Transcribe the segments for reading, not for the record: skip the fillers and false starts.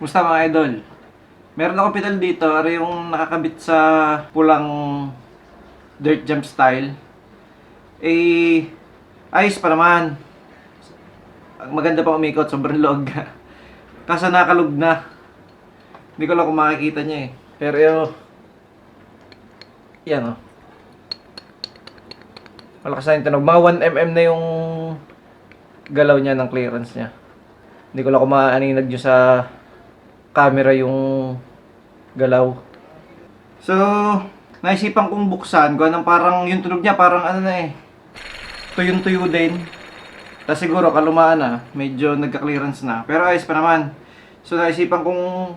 Musta mga idol? Meron akong pedal dito, yung nakakabit sa pulang dirt jump style. Ayos pa naman. Maganda pa umikot, sobrang log. Kaso nakalug na. Hindi ko lang kung makikita niya eh. Pero yan oh. Malakas na yung tunog. Mga 1mm na yung galaw niya ng clearance niya. Hindi ko lang kung maaninag nyo sa camera yung galaw. So, naisipan kong buksan. Kung anong parang yung tunog niya, parang ano na eh. Tuyong-tuyo din. Tapos siguro kalumaan na. Medyo nagka-clearance na. Pero ayos pa naman. So, naisipan kong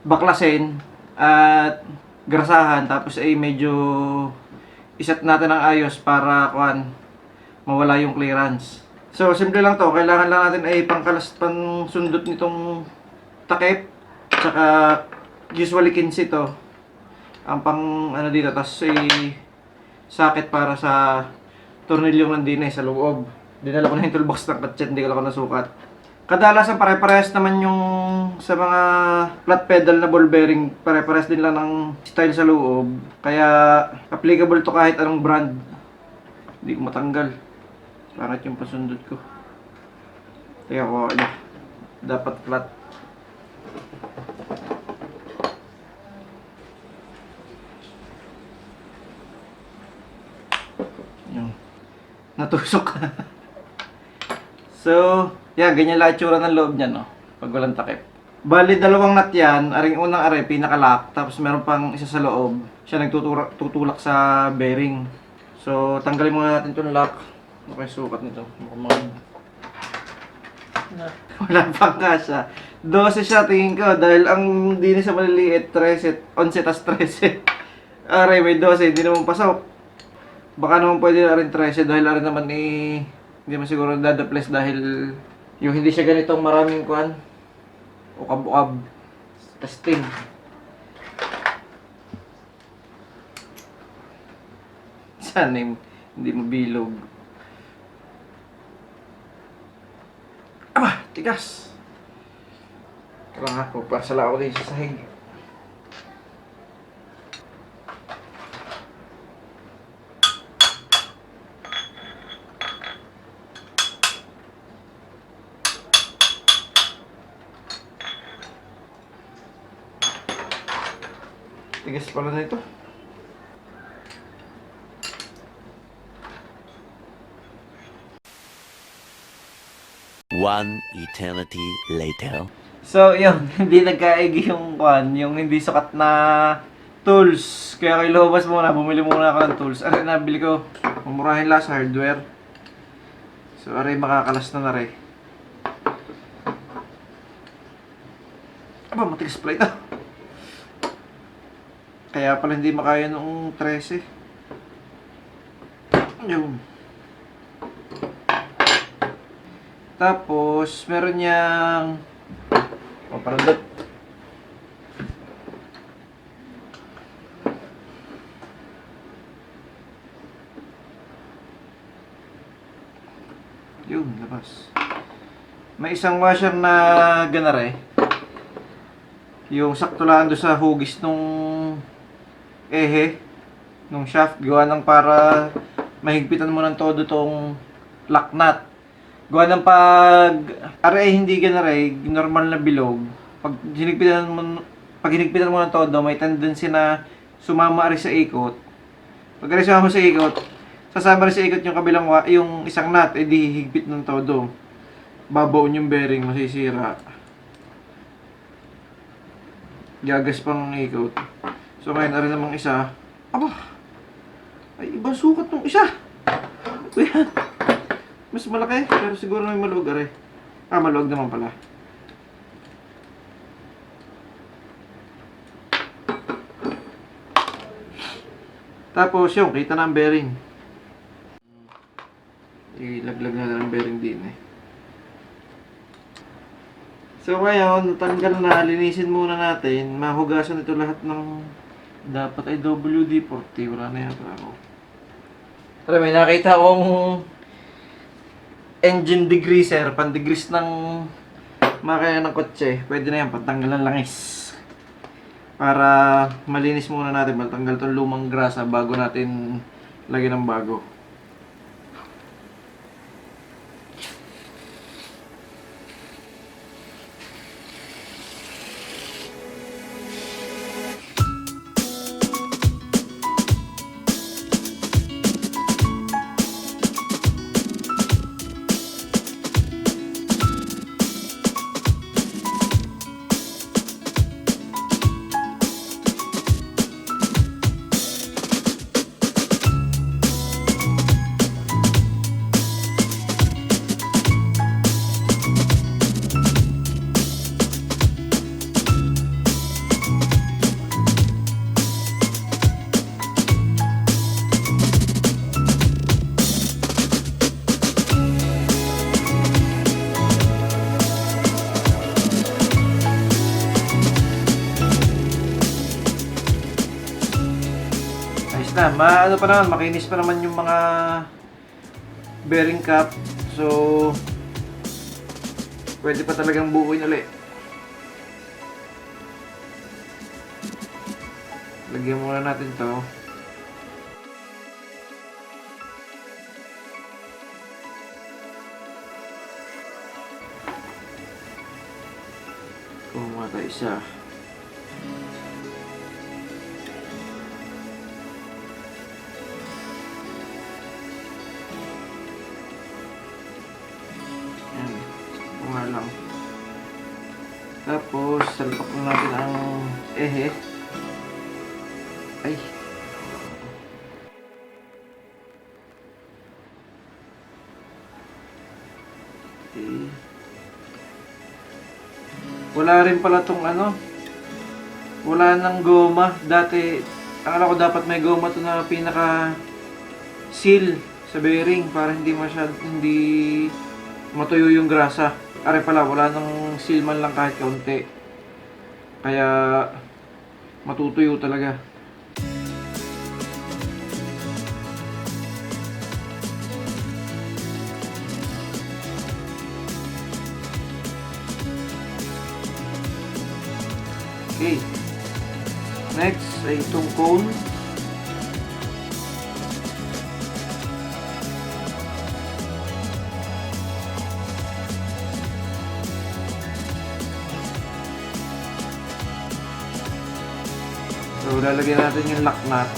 baklasin at grasahan. Tapos ay medyo iset natin ang ayos para mawala yung clearance. So, simple lang to. Kailangan lang natin ay pansundot nitong takip. Tsaka usually 15 to. Ang pang ano dito. Tapos ay socket para sa tornilyong nandina sa loob. Dinala ko na yung toolbox ng katset. Hindi ko lang nasukat. Kadalasan pare-parehas naman yung sa mga flat pedal na ball bearing, pare-parehas din lang ng style sa loob. Kaya applicable to kahit anong brand. Hindi ko matanggal. Pangit yung pasundot ko. Kaya ko dapat flat. Yung natusok. So, yan, ganyan lang itsura ng loob niya, no? Pag walang takip. Bali, dalawang nut yan. Aring unang are, pinaka-lock. Tapos meron pang isa sa loob. Siya nagtutulak sa bearing. So, tanggalin muna natin itong lock. Okay, sukat nito. Wala pang kasya. 12 siya, tingin ko. Dahil ang dinis sa maliliit, 13, 11 tas 13. Are, may 12. Hindi naman pasok. Baka naman pwede na rin 13 dahil na rin naman hindi mo siguro dadaples dahil yung hindi siya ganitong maraming ukab-ukab testing. Sana hindi mabilog. Aba, tigas. Kailangan ako, pasala ako din sa sahig. Tigas pala na ito. One eternity later. So, yun, hindi nagkaigi yung yung hindi sukat na tools. Kaya kayo lumabas muna, bumili muna ako ng tools. Aray, nabili ko. Mumurahin lang sa hardware. So, aray, makakalas na rin. Aba, matigas pala ito. Kaya pala hindi makaya noong 13. Yun. Tapos, meron niyang paparandot. Yun, labas. May isang washer na ganare. Yung sakto lang doon sa hugis nung nung shaft. Gawa ng para mahigpitan mo ng todo tong lock nut. Gawa ng hindi ganare, normal na bilog. Pag hinigpitan mo ng todo, may tendency na sumama rin sa ikot. Pag rin sumama sa ikot, sasama rin sa ikot yung kabilang yung isang nut, di higpit ng todo. Babaon yung bearing, masisira. Gagas pang ikot. So ngayon, rin namang isa. Aba! Ay, ibang sukat nung isa! Kuya! Mas malaki, pero siguro may maluwag are. Maluwag naman pala. Tapos yung, kita na ang bearing. Ilaglag na ang bearing din eh. So ngayon, natanggal na, linisin muna natin. Mahugasan ito lahat ng dapat ay WD-40. Wala na yata ako. Pero may nakita akong engine degreaser, pan-degrease ng makina ng kotse, pwede na yan, patanggal ng langis. Para malinis muna natin, matanggal tong lumang grasa bago natin lagyan ng bago. Ayos na, ano pa naman, makinis pa naman yung mga bearing cap. So, pwede pa talagang buuin ulit. Lagyan muna natin to. Kumuha tayo isa. Yan. Kumuha lang. Tapos, salpak na natin ang ehe. Ay. Okay. Wala rin pala tong ano. Wala nang goma. Dati, akala ko dapat may goma to na pinaka seal sa bearing para hindi matuyo yung grasa. Are pala, wala nang seal man lang kahit kaunti. Kaya matutuyo talaga. Okay. Next ay itong cone. So, lalagyan natin yung lock nut.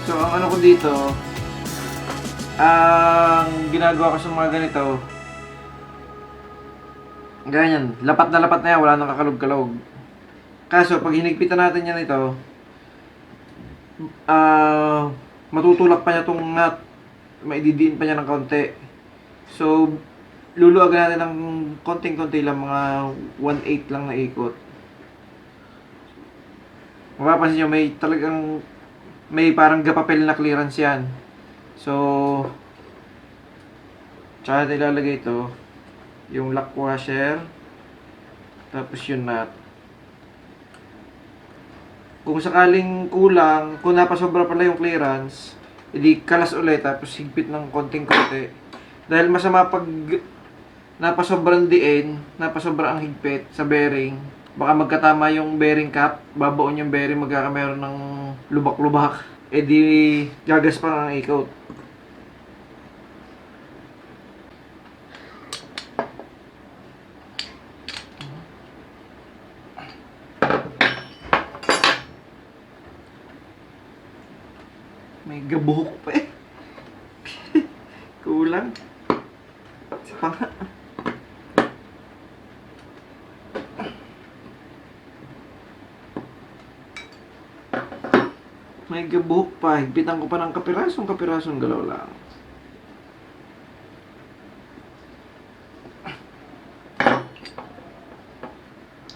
So, ang ano ko dito, ang ginagawa ko sa mga ganito, ganyan, lapat na yan, wala nang kakalog-kalog. Kaso, pag hinigpitan natin yan ito, matutulak pa niya itong nut, maididiin pa niya ng kaunti. So, luluwagan natin ng konting-konti lang, mga 1/8 lang na ikot. Mapapansin nyo, may parang gapapel na clearance yan. So, tsaka natin ilalagay ito, yung lock washer, tapos yung nut. Kung sakaling kulang, kung napasobra pala yung clearance, edi kalas ulit, tapos higpit ng konting-konti. Dahil masama pag napasobrang diin, napasobra ang higpit sa bearing, baka magkatama yung bearing cap, babaon yung bearing, magkakameron ng lubak-lubak, edi gagas pa ng ikot. May gabuhok pa eh. Kulang. Isa pa nga. May gabuhok pa. Higpitan ko pa ng kapirasong galaw lang.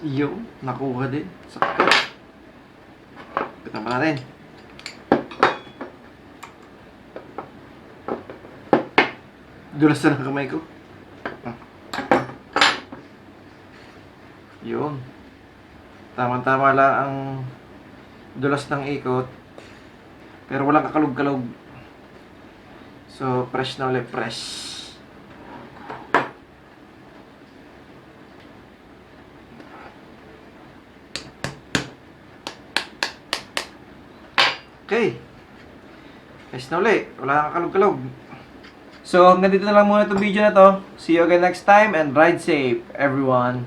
Yung, nakuha din. Sakto. Higpitan pa natin. Dulas na ng kamay ko. Yun. Tama-tama lang ang dulas ng ikot. Pero walang kakalog-kalog. So, fresh na ulit. Fresh. Okay. Guys na uli. Wala kang kalog-kalog. So, hanggang dito na lang muna itong video na to. See you again next time and ride safe, everyone.